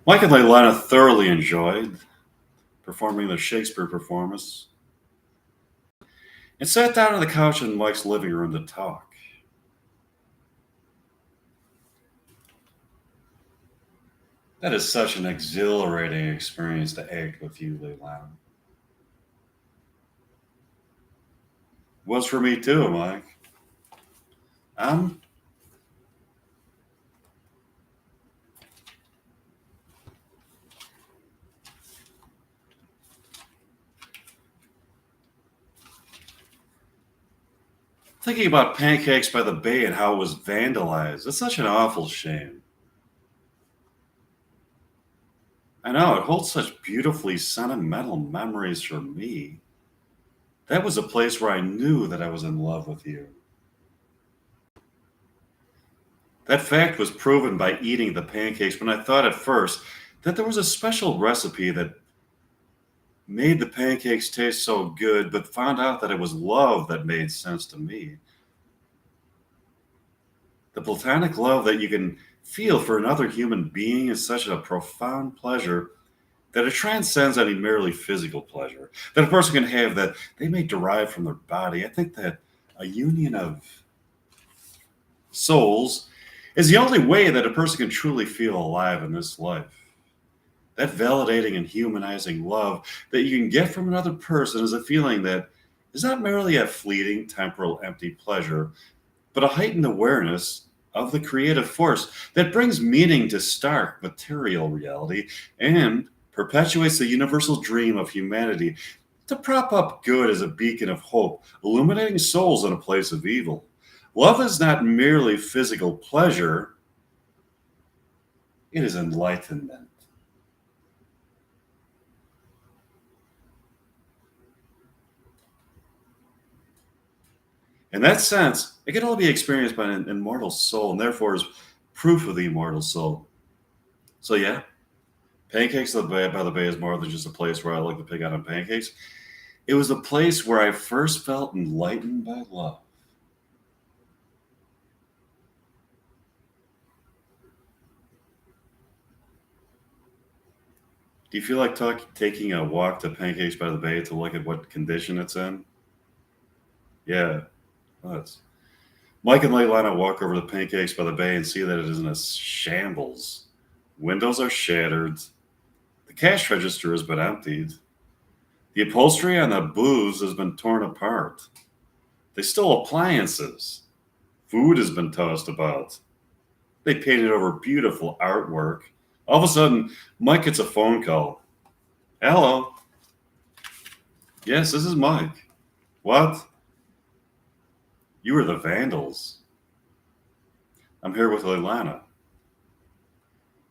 Mike and Leilana thoroughly enjoyed performing their Shakespeare performance and sat down on the couch in Mike's living room to talk. That is such an exhilarating experience to act with you, Leilana. Was for me too, Mike. I'm thinking about Pancakes by the Bay and how it was vandalized. It's such an awful shame. I know, it holds such beautifully sentimental memories for me. That was a place where I knew that I was in love with you. That fact was proven by eating the pancakes when I thought at first that there was a special recipe that made the pancakes taste so good, but found out that it was love that made sense to me. The platonic love that you can feel for another human being is such a profound pleasure that it transcends any merely physical pleasure that a person can have that they may derive from their body. I think that a union of souls is the only way that a person can truly feel alive in this life. That validating and humanizing love that you can get from another person is a feeling that is not merely a fleeting, temporal, empty pleasure, but a heightened awareness of the creative force that brings meaning to stark material reality and perpetuates the universal dream of humanity to prop up good as a beacon of hope, illuminating souls in a place of evil. Love is not merely physical pleasure, it is enlightenment. In that sense, it can only be experienced by an immortal soul and therefore is proof of the immortal soul. So, yeah, Pancakes by the Bay is more than just a place where I like to pick out on pancakes. It was a place where I first felt enlightened by love. Do you feel like taking a walk to Pancakes by the Bay to look at what condition it's in? Yeah, let's. Mike and Leilana walk over to Pancakes by the Bay and see that it is in a shambles. Windows are shattered. The cash register has been emptied. The upholstery on the booths has been torn apart. They stole appliances. Food has been tossed about. They painted over beautiful artwork. All of a sudden, Mike gets a phone call. Hello. Yes, this is Mike. What? You were the vandals. I'm here with Leilana.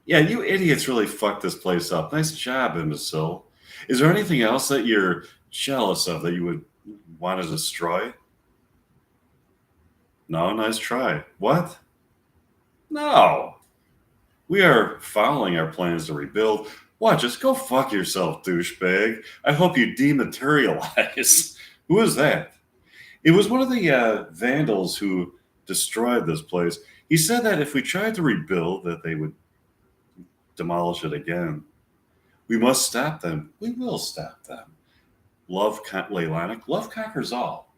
Yeah, you idiots really fucked this place up. Nice job, imbecile. Is there anything else that you're jealous of that you would want to destroy? No, nice try. What? No. We are following our plans to rebuild. What? Just go fuck yourself, douchebag. I hope you dematerialize. Who is that? It was one of the vandals who destroyed this place. He said that if we tried to rebuild, that they would demolish it again. We must stop them. We will stop them. Leilanic, love conquers all.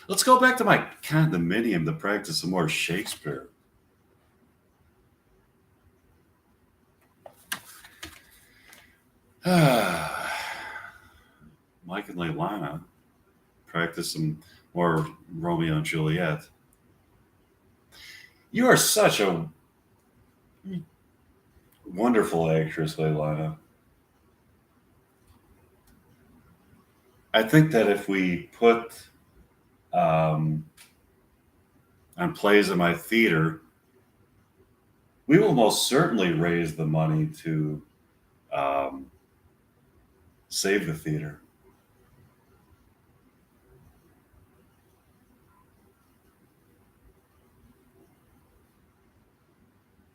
Let's go back to my condominium to practice some more Shakespeare. Mike and Leilana practice some more Romeo and Juliet. You are such a wonderful actress, Leilana. I think that if we put on plays in my theater, we will most certainly raise the money to um, save the theater.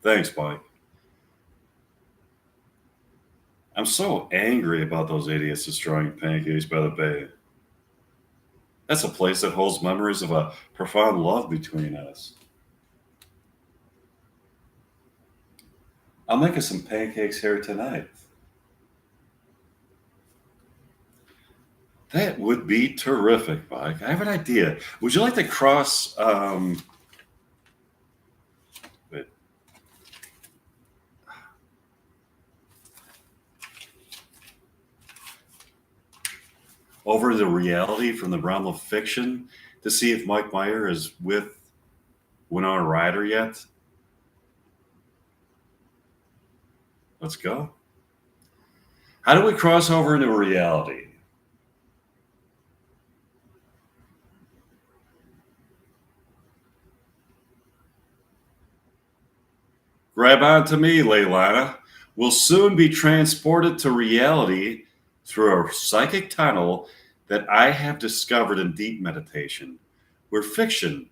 Thanks, Mike. I'm so angry about those idiots destroying Pancakes by the Bay. That's a place that holds memories of a profound love between us. I'll make us some pancakes here tonight. That would be terrific, Mike. I have an idea. Would you like to cross wait, over the reality from the realm of fiction to see if Mike Meyer is with Winona Ryder yet? Let's go. How do we cross over into reality? Grab on to me, Leilana. We'll soon be transported to reality through a psychic tunnel that I have discovered in deep meditation, where fiction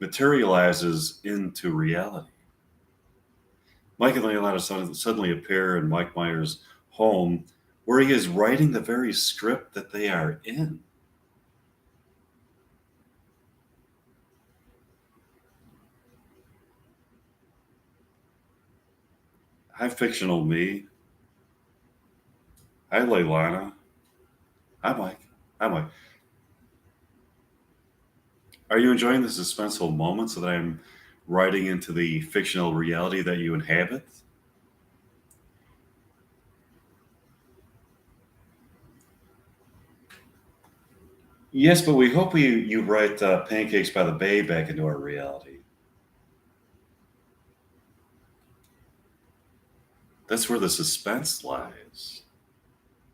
materializes into reality. Mike and Leilana suddenly appear in Mike Meyer's home, where he is writing the very script that they are in. Hi, fictional me. Hi, Leilana. Hi, Mike. Hi, Mike. Are you enjoying the suspenseful moments that I'm writing into the fictional reality that you inhabit? Yes, but we hope you write Pancakes by the Bay back into our reality. That's where the suspense lies.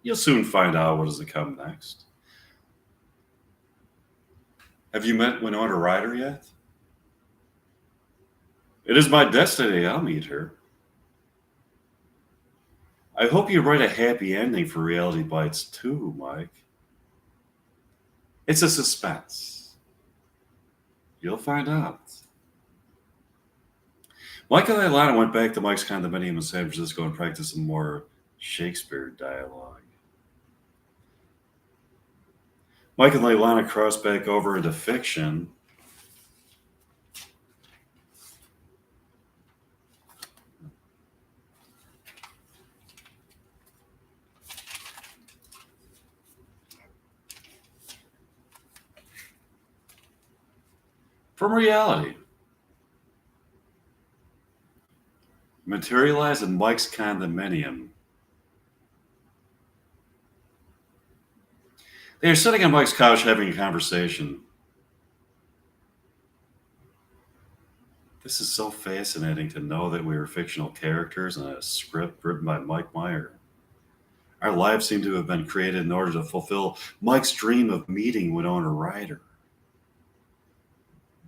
You'll soon find out what is to come next. Have you met Winona Ryder yet? It is my destiny I'll meet her. I hope you write a happy ending for Reality Bites too, Mike. It's a suspense. You'll find out. Mike and Ilana went back to Mike's condominium in San Francisco and practiced some more Shakespeare dialogue. Mike and Leilana crossed back over into fiction. From reality. Materialized in Mike's condominium. They are sitting on Mike's couch having a conversation. This is so fascinating to know that we are fictional characters in a script written by Mike Meyer. Our lives seem to have been created in order to fulfill Mike's dream of meeting Winona Ryder.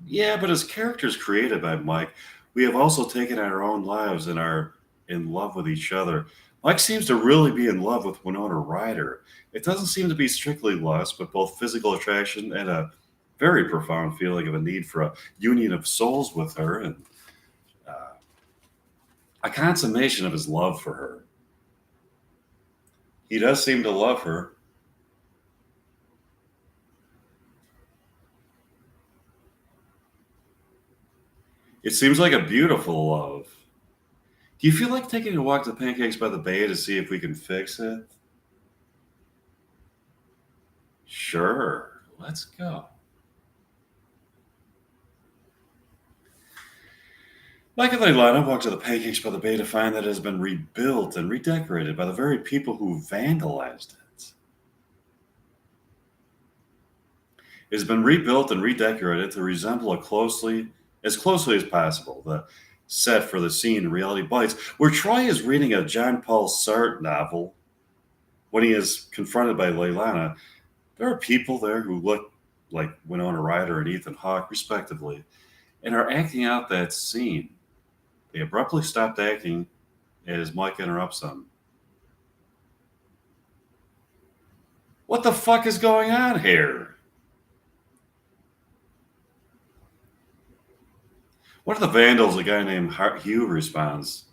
Yeah, but as characters created by Mike, we have also taken our own lives and are in love with each other. Mike seems to really be in love with Winona Ryder. It doesn't seem to be strictly lust, but both physical attraction and a very profound feeling of a need for a union of souls with her and uh, a consummation of his love for her. He does seem to love her. It seems like a beautiful love. Do you feel like taking a walk to Pancakes by the Bay to see if we can fix it? Sure, let's go. Mike and Leilana walked to the Pancakes by the Bay to find that it has been rebuilt and redecorated by the very people who vandalized it. It has been rebuilt and redecorated to resemble as closely as possible, the set for the scene in Reality Bites, where Troy is reading a John Paul Sartre novel. When he is confronted by Leilana, there are people there who look like Winona Ryder and Ethan Hawke, respectively, and are acting out that scene. They abruptly stopped acting as Mike interrupts them. What the fuck is going on here? One of the vandals, a guy named Hugh, responds,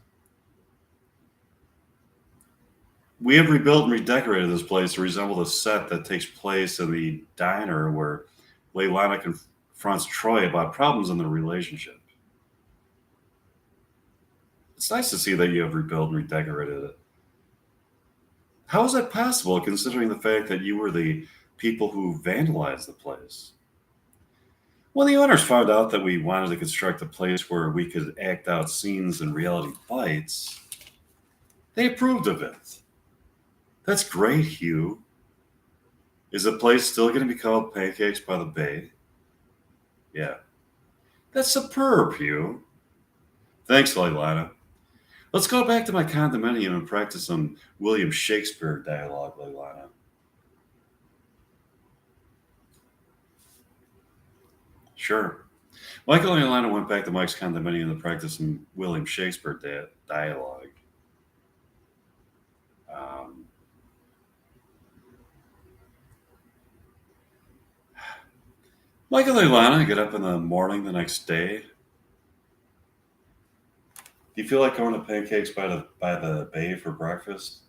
"We have rebuilt and redecorated this place to resemble the set that takes place in the diner where Leilana confronts Troy about problems in the relationship." It's nice to see that you have rebuilt and redecorated it. How is that possible, considering the fact that you were the people who vandalized the place? When the owners found out that we wanted to construct a place where we could act out scenes in reality bites, they approved of it. That's great, Hugh. Is the place still going to be called Pancakes by the Bay? Yeah. That's superb, Hugh. Thanks, Leilana. Let's go back to my condominium and practice some William Shakespeare dialogue, Leilana. Sure. Michael and Leilana went back to Mike's condominium to practice some William Shakespeare dialogue. Um, Michael and Leilana get up in the morning the next day. Do you feel like going to Pancakes by the Bay for breakfast?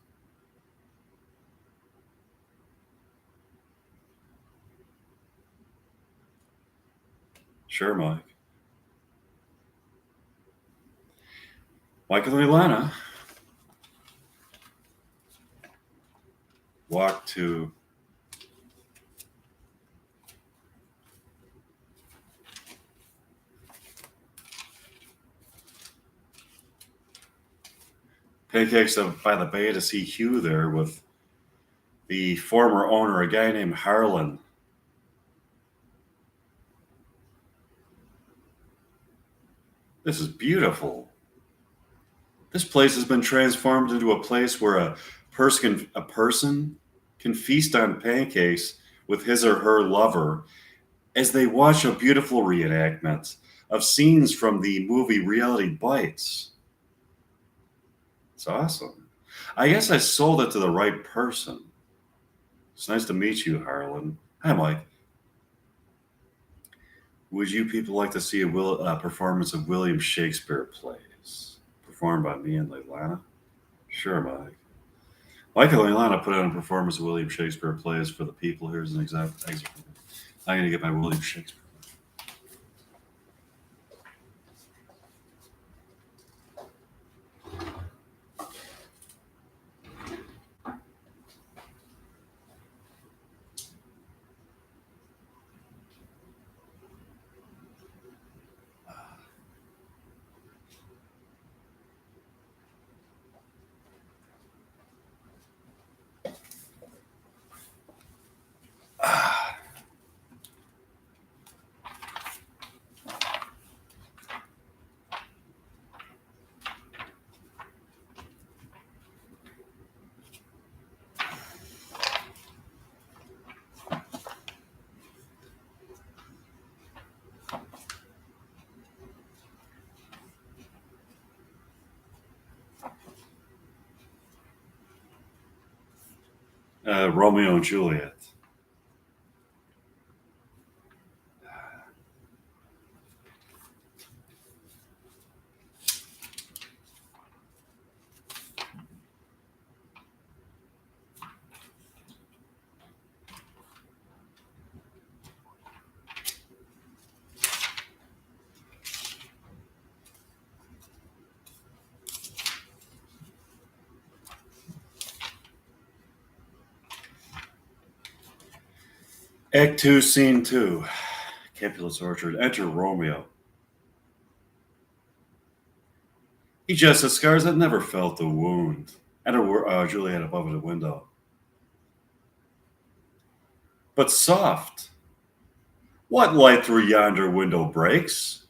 Sure, Mike. Michael and Leilana walk to Pancakes by the Bay to see Hugh there with the former owner, a guy named Harlan. This is beautiful. This place has been transformed into a place where a person can feast on pancakes with his or her lover as they watch a beautiful reenactment of scenes from the movie Reality Bites. It's awesome. I guess I sold it to the right person. It's nice to meet you, Harlan. Hi, Mike. Would you people like to see a performance of William Shakespeare plays performed by me and Leilana? Sure, Mike. Michael and Leilana put on a performance of William Shakespeare plays for the people. Here's an excerpt. I'm going to get my William Shakespeare. Romeo and Juliet. Act 2, Scene 2. Capulet's Orchard. Enter Romeo. He just has scars that never felt the wound. Enter Juliet above the window. But soft. What light through yonder window breaks?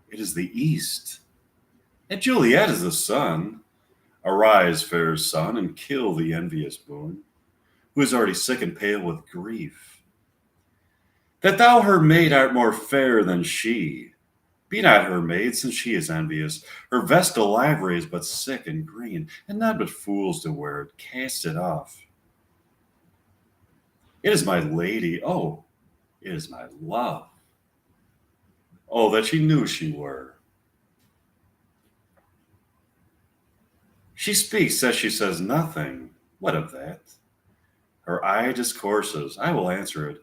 It is the east. And Juliet is the sun. Arise, fair sun, and kill the envious moon, who is already sick and pale with grief. That thou her maid art more fair than she. Be not her maid, since she is envious. Her vestal livery is but sick and green, and none but fools do wear it. Cast it off. It is my lady, oh, it is my love. Oh, that she knew she were. She speaks as she says nothing. What of that? Her eye discourses. I will answer it.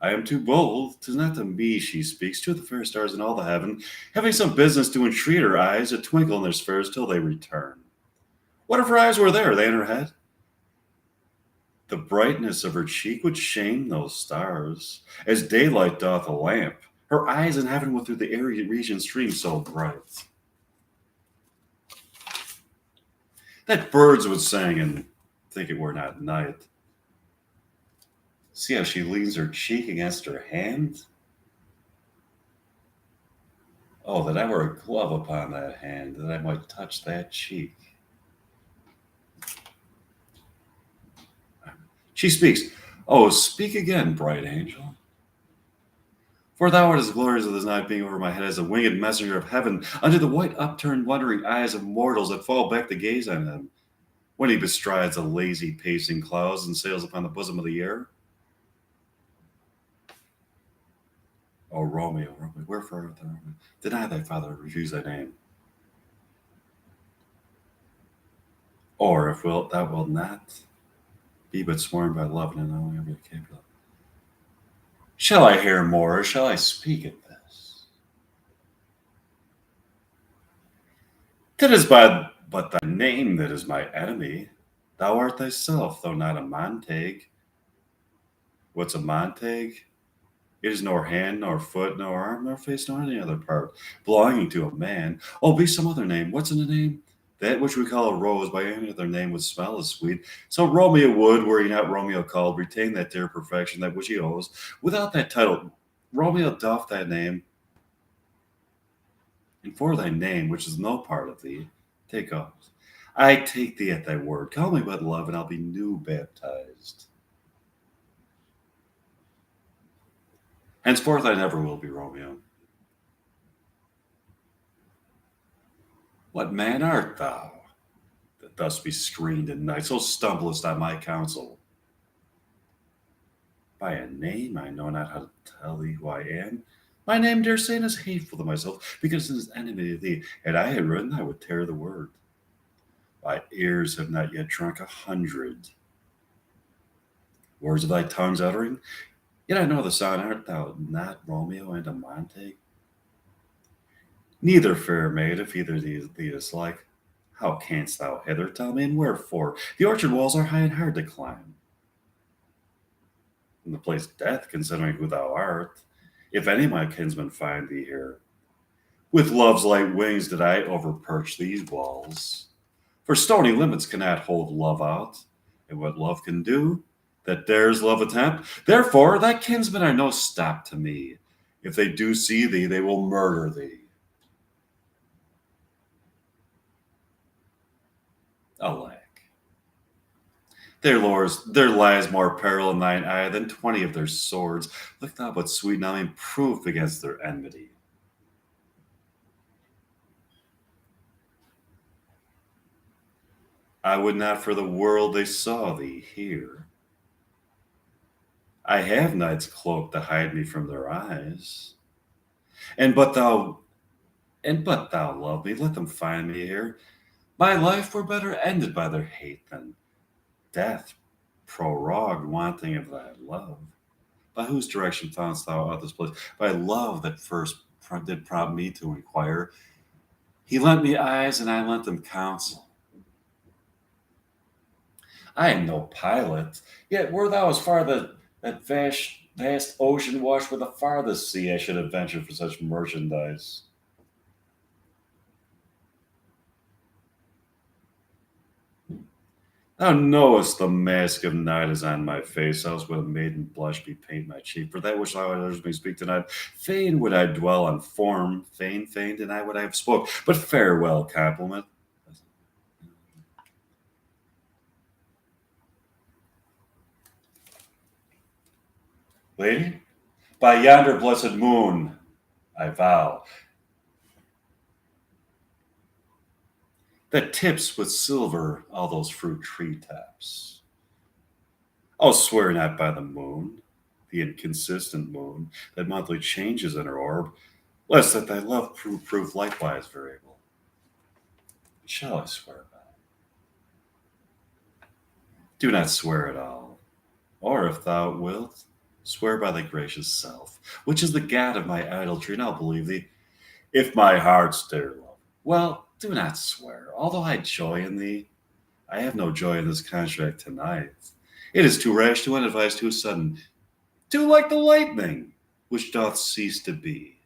I am too bold. 'Tis not to me she speaks, to the fair stars in all the heaven, having some business to entreat her eyes to twinkle in their spheres till they return. What if her eyes were there, they in her head? The brightness of her cheek would shame those stars, as daylight doth a lamp. Her eyes in heaven would through the airy region stream so bright, that birds would sing and think it were not night. See how she leans her cheek against her hand? Oh, that I were a glove upon that hand, that I might touch that cheek. She speaks. Oh, speak again, bright angel. For thou art as glorious as night being over my head as a winged messenger of heaven unto the white upturned wondering eyes of mortals that fall back to gaze on him when he bestrides the lazy pacing clouds and sails upon the bosom of the air. O Romeo, Romeo, wherefore art thou, Romeo? Deny thy father, refuse thy name. Or if thou wilt not, be but sworn by love and knowing of your capable. Shall I hear more, or shall I speak at this? That is but thy name that is my enemy. Thou art thyself, though not a Montague. What's a Montague? It is nor hand, nor foot, nor arm, nor face, nor any other part belonging to a man. Oh, be some other name. What's in a name? That which we call a rose by any other name would smell as sweet. So Romeo would, were he not Romeo called, retain that dear perfection, that which he owes. Without that title, Romeo doff that name. And for thy name, which is no part of thee, take off. I take thee at thy word. Call me but love, and I'll be new baptized. Henceforth I never will be Romeo. What man art thou, that thus be screened in night, so stumblest on my counsel? By a name I know not how to tell thee who I am. My name, dear saint, is hateful to myself, because it is enemy to thee. Had I had written, I would tear the word. My ears have not yet drunk 100 words of thy tongue's uttering. Yet I know the sound. Art thou not Romeo and a Montague? Neither, fair maid, if either thee is like. How canst thou hither, tell me, and wherefore? The orchard walls are high and hard to climb. And the place death, considering who thou art, if any my kinsmen find thee here. With love's light wings did I overperch these walls. For stony limits cannot hold love out, and what love can do, that dares love attempt. Therefore thy kinsmen are no stop to me. If they do see thee, they will murder thee. Alack, there lies more peril in thine eye than 20 of their swords. Look thou but sweet numbing proof against their enmity. I would not for the world they saw thee here. I have night's cloak to hide me from their eyes. And but thou love me, let them find me here. My life were better ended by their hate than death prorogued wanting of thy love. By whose direction foundst thou out this place? By love that first did prompt me to inquire. He lent me eyes, and I lent them counsel. I am no pilot, yet were thou as far that vast ocean washed with the farthest sea, I should have ventured for such merchandise. Thou knowest the mask of night is on my face, else would a maiden blush bepaint my cheek. For that which thou others may speak tonight, fain would I dwell on form, fain deny what I have spoke. But farewell, compliment. Lady, by yonder blessed moon, I vow, that tips with silver all those fruit tree tops. I'll swear not by the moon, the inconsistent moon that monthly changes in her orb, lest that thy love prove likewise variable. Shall I swear by? Do not swear at all, or if thou wilt, Swear by thy gracious self, which is the god of my idolatry, and I'll believe thee. If my heart's dear love, well, do not swear. Although I joy in thee, I have no joy in this contract tonight. It is too rash, too unadvised, too sudden, too like the lightning, which doth cease to be.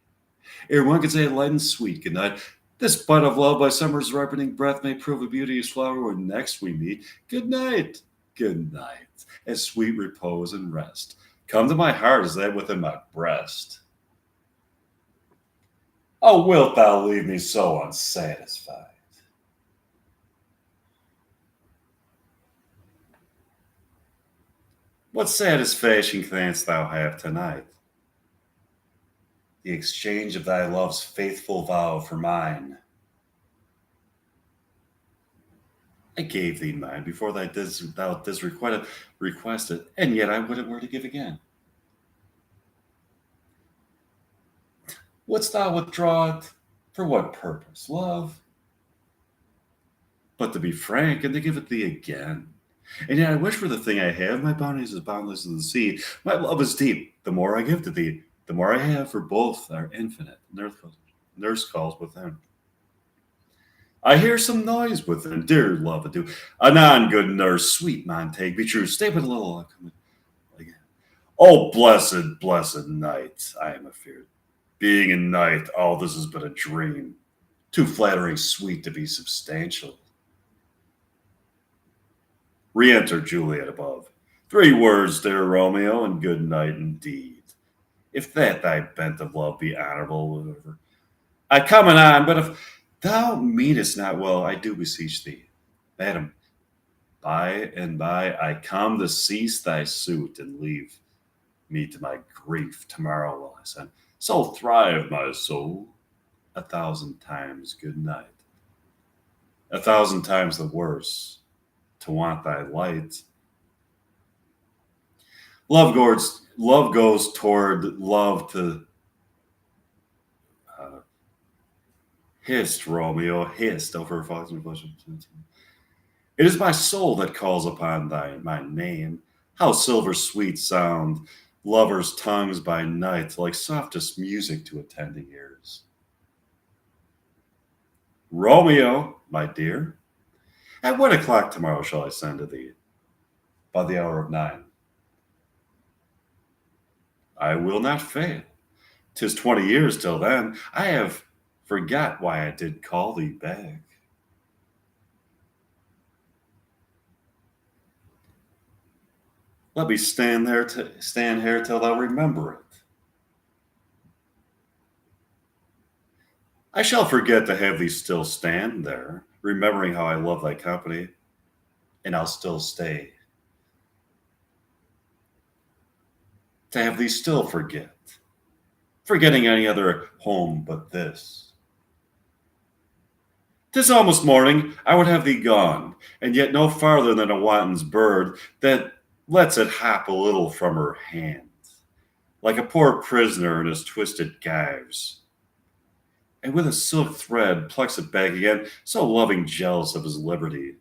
Ere one can say light and sweet good night, this bud of love by summer's ripening breath may prove a beauteous flower when next we meet. Good night, and sweet repose and rest. Come to my heart as that within my breast. Oh, wilt thou leave me so unsatisfied? What satisfaction canst thou have tonight? The exchange of thy love's faithful vow for mine. I gave thee mine before thou didst request it, and yet I wouldn't were to give again. Wouldst thou withdraw it? For what purpose? Love? But to be frank, and to give it thee again. And yet I wish for the thing I have. My bounty is as boundless as the sea. My love is deep. The more I give to thee, the more I have, for both are infinite. Nurse calls within. I hear some noise within. Dear love, adieu. Anon, good nurse, sweet Montague, be true. Stay but a little, I'll come again. Oh, blessed night, I am afeard. Being a night, all this is but a dream. Too flattering sweet to be substantial. Re-enter Juliet above. 3 words, dear Romeo, and good night indeed. If that thy bent of love be honorable, whatever. I come anon, but if thou meanest not well, I do beseech thee, madam, by and by I come to cease thy suit and leave me to my grief. Tomorrow will I send. So thrive, my soul. 1,000 times good night. 1,000 times the worse to want thy light. Love goes toward love to hissed, Romeo, hissed over Fox and Bush. It is my soul that calls upon my name. How silver sweet sound lovers' tongues by night, like softest music to attending ears. Romeo, my dear, at what o'clock tomorrow shall I send to thee? By the hour of 9. I will not fail. 'Tis 20 years till then. I have forgot why I did call thee back. Let me stand here till thou remember it. I shall forget to have thee still stand there, remembering how I love thy company, and I'll still stay. To have thee still forget, forgetting any other home but this. 'Tis almost morning, I would have thee gone, and yet no farther than a wanton's bird that lets it hop a little from her hand, like a poor prisoner in his twisted gyves, and with a silk thread plucks it back again, so loving jealous of his liberty.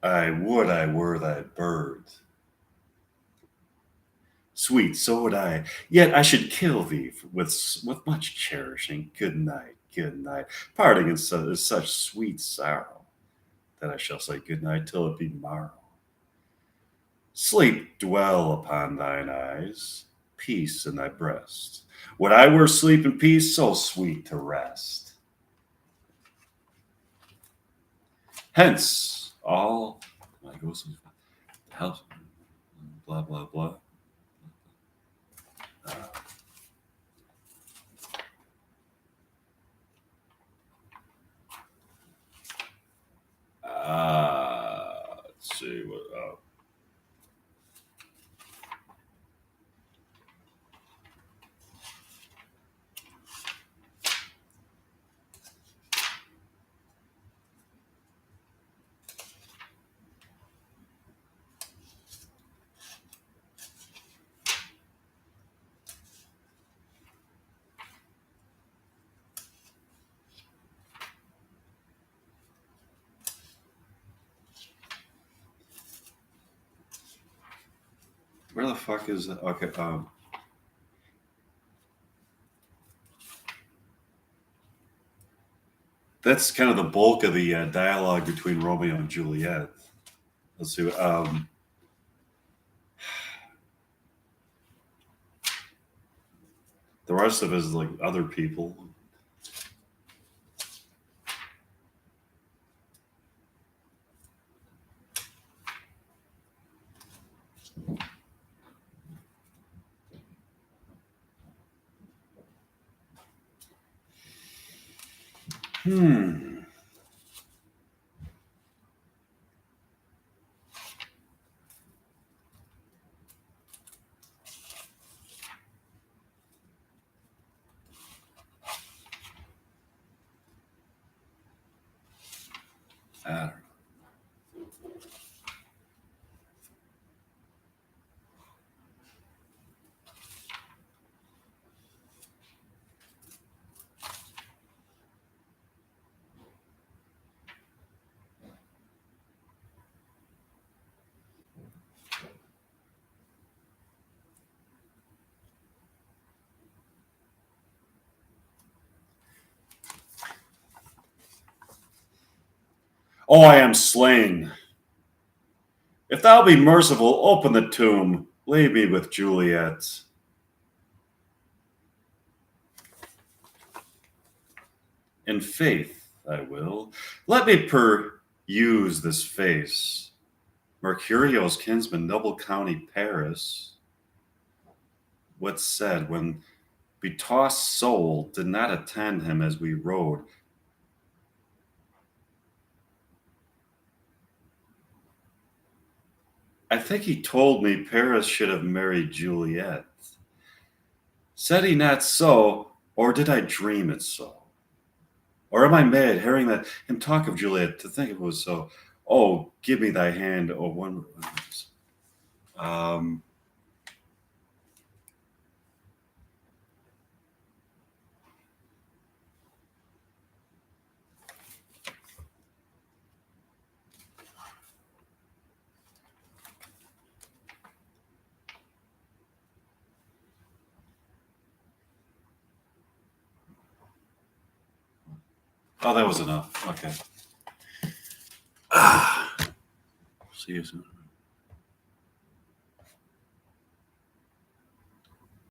I would I were thy bird. Sweet, so would I. Yet I should kill thee with much cherishing. Good night, good night. Parting is such sweet sorrow that I shall say good night till it be morrow. Sleep dwell upon thine eyes, peace in thy breast. Would I were sleep and peace, so sweet to rest. Hence, all my ghosts helps, blah, blah, blah. Let's see what. Where the fuck is that? Okay. That's kind of the bulk of the dialogue between Romeo and Juliet. Let's see. The rest of it is like other people. Hmm. I don't know. Oh, I am slain. If thou be merciful, open the tomb. Leave me with Juliet. In faith, I will. Let me peruse this face. Mercurio's kinsman, noble county Paris. What said when betossed soul did not attend him as we rode? I think he told me Paris should have married Juliet. Said he not so, or did I dream it so? Or am I mad, hearing that him talk of Juliet, to think it was so? Oh, give me thy hand, oh one. Um, oh, that was enough. Okay. See you soon.